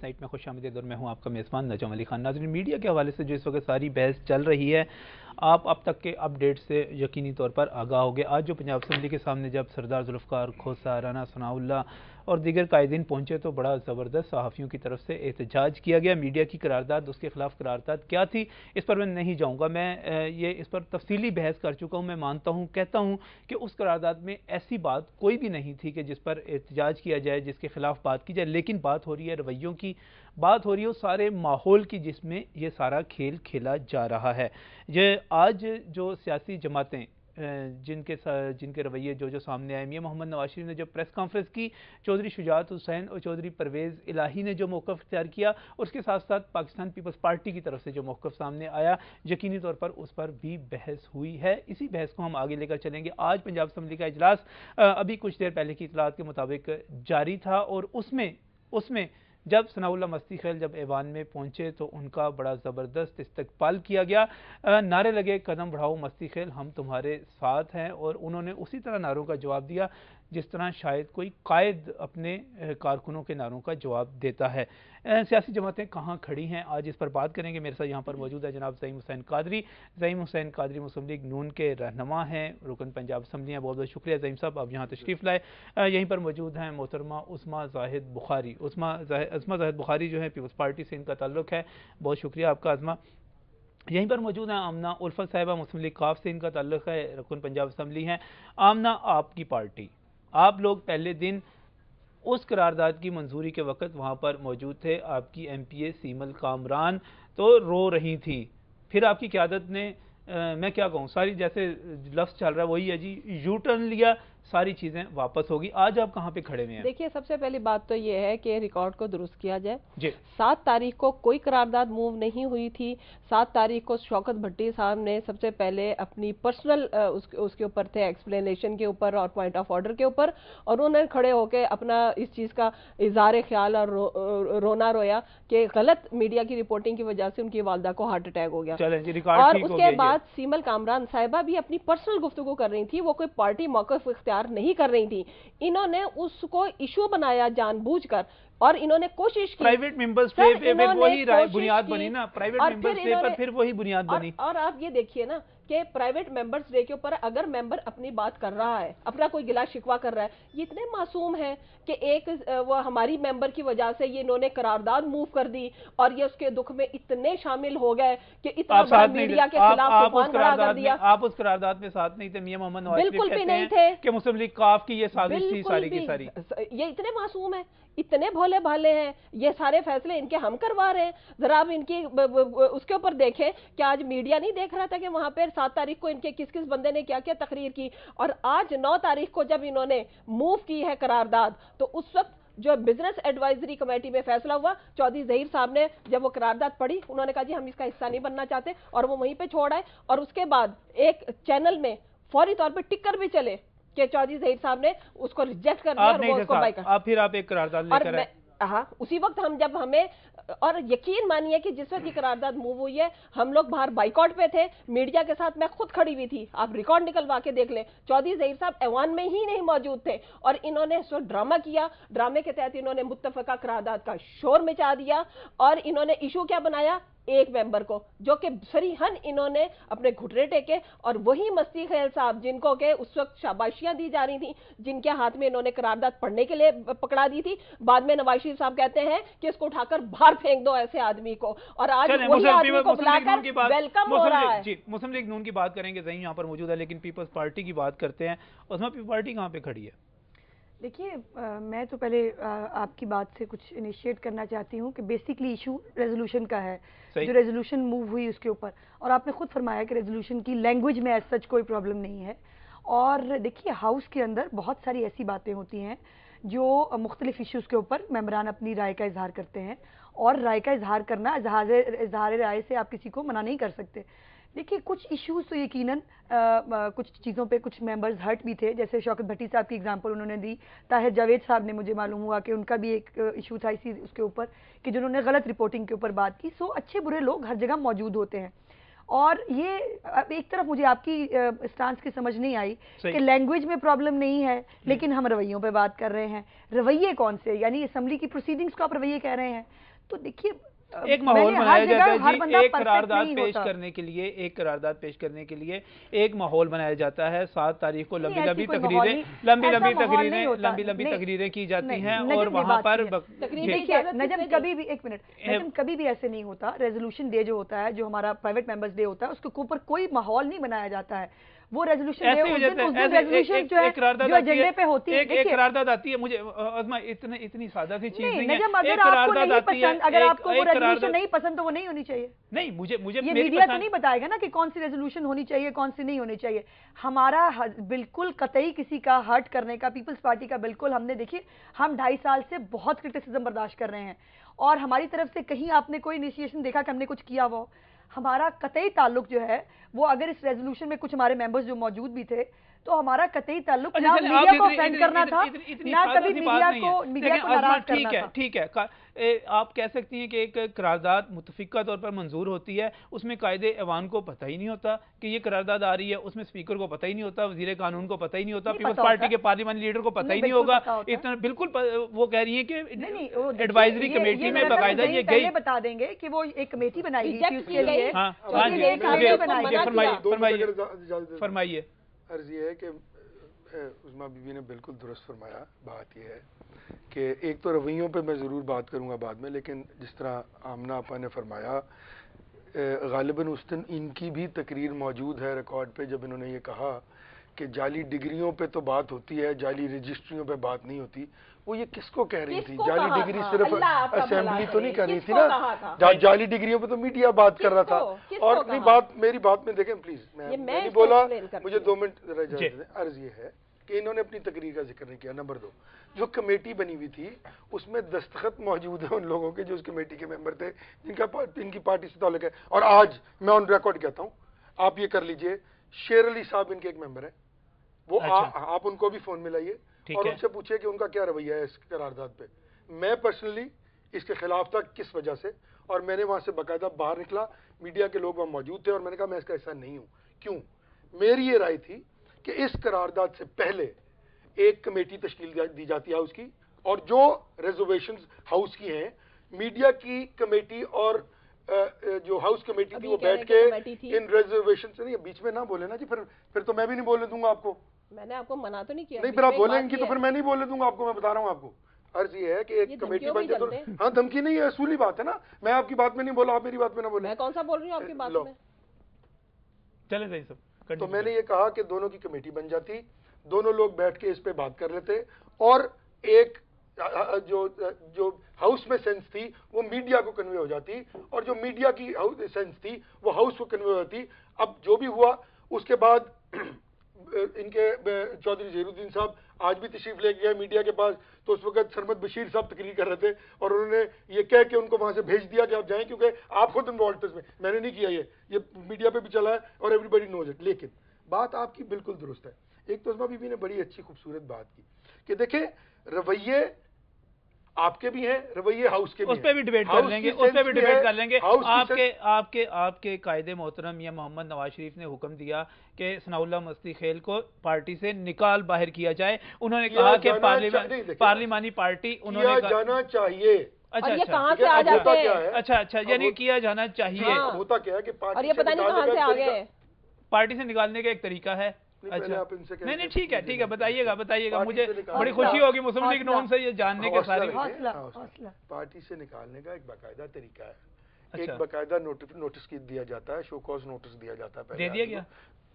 Night में खुशामदीद और मैं हूं आपका मेज़बान नजम अली खान। नाज़रीन, मीडिया के हवाले से जो इस वक्त सारी बहस चल रही है, आप अब तक के अपडेट से यकीनी तौर पर आगाह हो गए। आज जो पंजाब असम्बली के सामने जब सरदार जुल्फ़िकार खोसा, राना सनाउल्लाह और दीगर कायदीन पहुंचे तो बड़ा ज़बरदस्त सहाफ़ियों की तरफ से एहतजाज किया गया। मीडिया की करारदाद, उसके खिलाफ करारदाद क्या थी, इस पर मैं नहीं जाऊँगा। मैं ये इस पर तफसीली बहस कर चुका हूँ। मैं मानता हूँ, कहता हूँ कि उस करारदाद में ऐसी बात कोई भी नहीं थी कि जिस पर एहतजाज किया जाए, जिसके खिलाफ बात की जाए। लेकिन बात हो रही है रवैयों की, बात हो रही है उस सारे माहौल की जिसमें ये सारा खेल खेला जा रहा है। ये आज जो सियासी जमातें जिनके रवैये जो सामने आए, मियां मोहम्मद नवाज शरीफ ने जब प्रेस कॉन्फ्रेंस की, चौधरी शुजात हुसैन और चौधरी परवेज़ इलाही ने जो मौक़िफ़ इख्तियार किया, उसके साथ साथ पाकिस्तान पीपल्स पार्टी की तरफ से जो मौक़िफ़ सामने आया, यकीनी तौर पर उस पर भी बहस हुई है। इसी बहस को हम आगे लेकर चलेंगे। आज पंजाब असम्बली का इजलास अभी कुछ देर पहले की इतलात के मुताबिक जारी था और उसमें जब सनाउल्लाह मस्ती खेल जब ऐवान में पहुंचे तो उनका बड़ा ज़बरदस्त इस्तकबाल किया गया। नारे लगे, कदम बढ़ाओ मस्ती खेल, हम तुम्हारे साथ हैं। और उन्होंने उसी तरह नारों का जवाब दिया जिस तरह शायद कोई कायद अपने कारकुनों के नारों का जवाब देता है। सियासी जमातें कहाँ खड़ी हैं, आज इस पर बात करेंगे। मेरे साथ यहाँ पर मौजूद है जनाब ज़हीम हुसैन कादरी। ज़हीम हुसैन कादरी मुस्लिम लीग नून के रहनुमा हैं, रुकन पंजाब असम्बली हैं। बहुत बहुत शुक्रिया ज़हीम साहब, आप यहाँ तशरीफ़ लाए। यहीं पर मौजूद हैं मोहतरमा उस्मा जाहिद बुखारी। उस्मा जाहिद बुखारी जो है पीपल्स पार्टी से इनका ताल्लुक़ है। बहुत शुक्रिया आपका अज़मा। यहीं पर मौजूद हैं आमना उल्फत साहिबा, मुस्लिम लीग काफ से इनका ताल्लुक़ है, रुकन पंजाब असम्बली हैं। आमना, आपकी पार्टी, आप लोग पहले दिन उस करारदाद की मंजूरी के वक्त वहाँ पर मौजूद थे। आपकी MPA सीमल कामरान तो रो रही थी, फिर आपकी क़यादत ने मैं क्या कहूँ, सारी जैसे लफ्ज़ चल रहा है वही है जी, यू टर्न लिया, सारी चीज़ें वापस होगी। आज आप कहाँ पे खड़े हुए हैं? देखिए, सबसे पहली बात तो ये है कि रिकॉर्ड को दुरुस्त किया जाए जी। 7 तारीख को कोई करारदाद मूव नहीं हुई थी। 7 तारीख को शौकत भट्टी साहब ने सबसे पहले अपनी पर्सनल उसके ऊपर थे, एक्सप्लेनेशन के ऊपर और पॉइंट ऑफ ऑर्डर के ऊपर, और उन्होंने खड़े होकर अपना इस चीज़ का इज़हार ख्याल और रोना रोया कि गलत मीडिया की रिपोर्टिंग की वजह से उनकी वालदा को हार्ट अटैक हो गया। और उसके बाद सीमल कामरान साहिबा भी अपनी पर्सनल गुफ्तगू कर रही थी, वो कोई पार्टी मौक़िफ़ इख्तियार नहीं कर रही थी। इन्होंने उसको इशू बनाया जानबूझकर और इन्होंने कोशिश की प्राइवेट मेंबर्स पे वही बुनियाद बनी ना, प्राइवेट मेंबर्स पे पर फिर वही बुनियाद बनी। और आप ये देखिए ना कि प्राइवेट मेंबर्स डे के ऊपर अगर मेंबर अपनी बात कर रहा है, अपना कोई गिला शिकवा कर रहा है, ये इतने मासूम है कि एक वो हमारी मेंबर की वजह से ये इन्होंने करारदाद मूव कर दी और ये उसके दुख में इतने शामिल हो गए कि इतना बड़ा मीडिया के खिलाफ तूफान खड़ा कर दिया। आप उस करारदाद में साथ नहीं थे। मियां मोहम्मद नवाज बिल्कुल भी नहीं थे कि मुस्लिम लीग काफ की ये साजिश थी सारी की सारी। ये इतने मासूम है, इतने भोले भाले हैं, ये सारे फैसले इनके हम करवा रहे हैं। जरा आप इनकी उसके ऊपर देखें कि आज मीडिया नहीं देख रहा था कि वहां पर 7 तारीख को इनके किस किस बंदे ने क्या क्या तकरीर की, और आज 9 तारीख को जब इन्होंने मूव की है करारदाद, तो उस वक्त जो बिजनेस एडवाइजरी कमेटी में फैसला हुआ, चौधरी ज़हीर साहब ने जब वो करारदाद पढ़ी, उन्होंने कहा जी हम इसका हिस्सा नहीं बनना चाहते, और वो वहीं पे छोड़ आए। और उसके बाद एक चैनल में फौरी तौर पे टिकर भी चले कि चौधरी ज़हीर साहब ने उसको रिजेक्ट कर दिया और वो उसको बाइकआउट। फिर आप एक करारदाद लेकर आए। हाँ, उसी वक्त हम जब हमें, और यकीन मानिए कि जिस वक्त ये करारदाद मूव हुई है, हम लोग बाहर बाइकआउट पे थे, मीडिया के साथ मैं खुद खड़ी हुई थी, आप रिकॉर्ड निकलवा के देख लें। चौधरी ज़हीर साहब ऐवान में ही नहीं मौजूद थे और इन्होंने सो ड्रामा किया। ड्रामे के तहत इन्होंने मुत्तफ़क़ा करारदाद का शोर मचा दिया और इन्होंने इशू क्या बनाया, एक मेंबर को, जो कि सरीहन इन्होंने अपने घुटने टेके, और वही मस्ती खेल साहब जिनको के उस वक्त शाबाशियां दी जा रही थी, जिनके हाथ में इन्होंने करारदाद पढ़ने के लिए पकड़ा दी थी, बाद में नवाज शरीफ साहब कहते हैं कि इसको उठाकर बाहर फेंक दो ऐसे आदमी को, और आज वही आदमी को बुलाकर वेलकम हो रहा है। जी, मुस्लिम लीग नून की बात करेंगे, ज़हीम यहाँ पर मौजूद है, लेकिन पीपल्स पार्टी की बात करते हैं। उसमें पीपल्स पार्टी कहाँ पे खड़ी है? देखिए, मैं तो पहले आपकी बात से कुछ इनिशिएट करना चाहती हूँ कि बेसिकली इशू रेजोल्यूशन का है, जो रेजोल्यूशन मूव हुई उसके ऊपर, और आपने खुद फरमाया कि रेजोल्यूशन की लैंग्वेज में एज सच कोई प्रॉब्लम नहीं है। और देखिए, हाउस के अंदर बहुत सारी ऐसी बातें होती हैं जो मुख्तलिफ इशूज़ के ऊपर मेंबरान अपनी राय का इजहार करते हैं, और राय का इजहार करना, इजहार राय से आप किसी को मना नहीं कर सकते। देखिए, कुछ इश्यूज तो यकीनन कुछ चीज़ों पे कुछ मेंबर्स हर्ट भी थे, जैसे शौकत भट्टी साहब की एग्जांपल उन्होंने दी। ताहिर जावेद साहब ने, मुझे मालूम हुआ कि उनका भी एक इशू था इसी उसके ऊपर कि जिन्होंने गलत रिपोर्टिंग के ऊपर बात की। सो अच्छे बुरे लोग हर जगह मौजूद होते हैं, और ये एक तरफ मुझे आपकी स्टांस की समझ नहीं आई कि लैंग्वेज में प्रॉब्लम नहीं है, लेकिन हम रवैयों पे बात कर रहे हैं। रवैये कौन से, यानी असेंबली की प्रोसीडिंग्स को आप रवैये कह रहे हैं, तो देखिए एक माहौल बनाया जाता है जी, एक करारदाद पेश करने के लिए एक माहौल बनाया जाता है। 7 तारीख को लंबी लंबी तकरीरें की जाती हैं और वहां पर देखिए नजम कभी भी, एक मिनट नजम, कभी भी ऐसे नहीं होता। रेजोल्यूशन डे जो होता है, जो हमारा प्राइवेट मेंबर्स डे होता है, उसके ऊपर कोई माहौल नहीं बनाया जाता है। वो रेजोल्यूशन जो एजेंडे पे होती है, एक करारदाद आती है। मुझे अज़मा इतनी सादा सी चीज नहीं है। अगर आपको नहीं पसंद, अगर आपको वो रेजोल्यूशन नहीं पसंद तो वो नहीं होनी चाहिए। नहीं, मुझे ये मीडिया तो नहीं बताएगा ना कि कौन सी रेजोल्यूशन होनी चाहिए, कौन सी नहीं होनी चाहिए। हमारा बिल्कुल कतई किसी का हर्ट करने का, पीपल्स पार्टी का बिल्कुल, हमने देखिए हम 2.5 साल से बहुत क्रिटिसिज्म बर्दाश्त कर रहे हैं और हमारी तरफ से कहीं आपने कोई इनिशिएशन देखा कि हमने कुछ किया? वो हमारा कतई ताल्लुक जो है वो, अगर इस रेजोल्यूशन में कुछ हमारे मेंबर्स जो मौजूद भी थे, तो हमारा कतई ताल्लुक ना मीडिया को ऑफेंड करना था, ना कभी मीडिया को नाराज करना था। ठीक है, आप कह सकती हैं कि एक करारदाद मुतफिका तौर पर मंजूर होती है, उसमें कायदे ऐवान को पता ही नहीं होता कि ये करारदाद आ रही है, उसमें स्पीकर को पता ही नहीं होता, वजीर कानून को पता ही नहीं होता, पीपल्स पार्टी के पार्लियामेंट लीडर को पता ही नहीं होगा। इतना बिल्कुल वो कह रही है कि एडवाइजरी कमेटी में बाकायदा ये गई, बता देंगे कि वो एक कमेटी बनाई गई उसके लिए। फरमाइए। अर्ज ये है कि उस्मा बीबी ने बिल्कुल दुरुस्त फरमाया। बात यह है कि एक तो रवैयों पे मैं ज़रूर बात करूँगा बाद में, लेकिन जिस तरह आमना आपा ने फरमाया, गालिबन उस दिन इनकी भी तकरीर मौजूद है रिकॉर्ड पे, जब इन्होंने ये कहा कि जाली डिग्रियों पे तो बात होती है, जाली रजिस्ट्रियों पे बात नहीं होती। वो ये किसको कह रही थी? जाली डिग्री सिर्फ असेंबली तो नहीं कर रही थी ना, जाली डिग्रियों पे तो मीडिया बात कर रहा था। और नहीं, मेरी बात में देखें प्लीज, मैं नहीं बोला, मुझे 2 मिनट जरा इजाजत दें। अर्ज ये है कि इन्होंने अपनी तकरीर का जिक्र नहीं किया। नंबर 2, जो कमेटी बनी हुई थी उसमें दस्तखत मौजूद है उन लोगों के जो उस कमेटी के मेंबर थे, इनकी पार्टी से ताल्लुक है। और आज मैं ऑन रिकॉर्ड कहता हूँ, आप ये कर लीजिए, शेर अली साहब इनके एक मेंबर है, वो आप उनको भी फोन मिलाइए और उनसे पूछिए कि उनका क्या रवैया है इस करारदाद पे। मैं पर्सनली इसके खिलाफ था, किस वजह से, और मैंने वहां से बाकायदा बाहर निकला, मीडिया के लोग वहां मौजूद थे और मैंने कहा मैं इसका हिस्सा नहीं हूं। क्यों? मेरी ये राय थी कि इस करारदाद से पहले एक कमेटी तश्कील दी जाती है हाउस की, और जो रिजर्वेशंस हाउस की हैं, मीडिया की कमेटी और जो हाउस कमेटी थी वो बैठ के इन रिजर्वेशन से, नहीं बीच में ना बोले ना जी, फिर तो मैं भी नहीं बोलने दूंगा आपको। मैंने आपको मना तो नहीं किया। नहीं, फिर आप बोलेंगी तो फिर मैं नहीं बोलने दूंगा आपको। मैं बता रहा हूँ आपको, अर्ज ये है कि एक कमेटी बन जाए तो, हाँ धमकी नहीं है, असूली बात है ना। मैं आपकी बात में नहीं बोला, आप मेरी बात में ना बोले। मैं कौन सा बोल रही हूँ आपकी बात में? चले सही सब। तो मैंने ये कहा कि दोनों की कमेटी बन जाती, दोनों लोग बैठ के इस पे बात कर लेते, और एक जो हाउस में सेंस थी वो मीडिया को कन्वे हो जाती, और जो मीडिया की सेंस थी वो हाउस को कन्वे हो जाती। अब जो भी हुआ उसके बाद इनके चौधरी ज़हीरुद्दीन साहब आज भी तशरीफ ले गए मीडिया के पास, तो उस वक्त सरमद बशीर साहब तकरीर कर रहे थे और उन्होंने ये कह के उनको वहां से भेज दिया कि आप जाएं, क्योंकि आप खुद इन्वॉल्व थे इसमें, मैंने नहीं किया। ये मीडिया पे भी चला है और एवरीबडी नोज इट। लेकिन बात आपकी बिल्कुल दुरुस्त है। एक तो उस्मा बीबी ने बड़ी अच्छी खूबसूरत बात की कि देखें, रवैये आपके भी हैं, रवैये हाउस के भी हैं। उस पे भी डिबेट कर लेंगे, उस पे भी डिबेट कर लेंगे। आपके कायदे मोहतरम मियां मोहम्मद नवाज शरीफ ने हुक्म दिया कि सनाउल्लाह मस्ती खेल को पार्टी से निकाल बाहर किया जाए। उन्होंने कहा कि पार्लिमानी पार्टी उन्होंने जाना चाहिए। अच्छा, ये कहां से आ जाते हैं? अच्छा, यानी किया जाना चाहिए। होता क्या है कि और ये पता नहीं कहां से आ गए। पार्टी से निकालने का एक तरीका है। अच्छा, नहीं ठीक है, बताइएगा। मुझे बड़ी खुशी होगी मुस्लिम लीग नून से ये जानने के सारी। पार्टी से निकालने का एक बाकायदा तरीका है। एक बाकायदा नोटिस दिया जाता है, शो कॉज नोटिस दिया जाता है। दे दिया गया?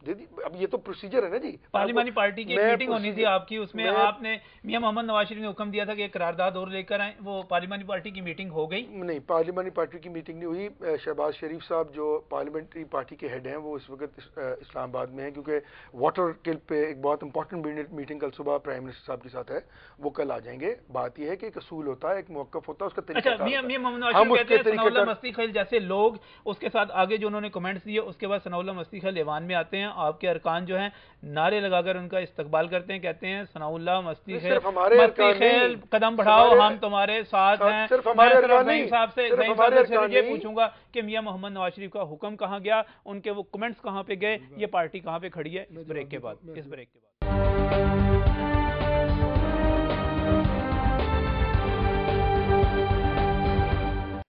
अब ये तो प्रोसीजर है ना जी। पार्लिमानी पार्टी की मीटिंग होनी थी आपकी, उसमें आपने मियां मोहम्मद नवाज शरीफ ने हुक्म दिया था कि एक करारदाद और लेकर आए। वो पार्लिमानी पार्टी की मीटिंग हो गई? नहीं, पार्लिमानी पार्टी की मीटिंग नहीं हुई। शहबाज शरीफ साहब जो पार्लियामेंट्री पार्टी के हेड हैं वो इस वक्त इस्लामाबाद में हैं, क्योंकि वाटर किल पे एक बहुत इंपॉर्टेंट मीटिंग कल सुबह प्राइम मिनिस्टर साहब के साथ है, वो कल आ जाएंगे। बात यह है कि एक असूल होता है, एक मौक़िफ़ होता है, उसका तरीका। अच्छा, मियां मोहम्मद नवाज शरीफ कहते हैं सनाउल्लाह मस्ती खेल जैसे लोग, उसके साथ आगे जो उन्होंने कमेंट्स दिए, उसके बाद सनाउल्लाह मस्ती खेल ऐवान में आते हैं, आपके अरकान जो हैं नारे लगाकर उनका इस्तकबाल करते हैं, कहते हैं सनाउल्लाह मस्ती खेल कदम बढ़ाओ, हम तुम्हारे साथ हैं। मैं साहब से ये पूछूंगा कि मियां मोहम्मद नवाज शरीफ का हुक्म कहां गया, उनके वो कमेंट्स कहां पे गए, ये पार्टी कहां पे खड़ी है? इस ब्रेक के बाद।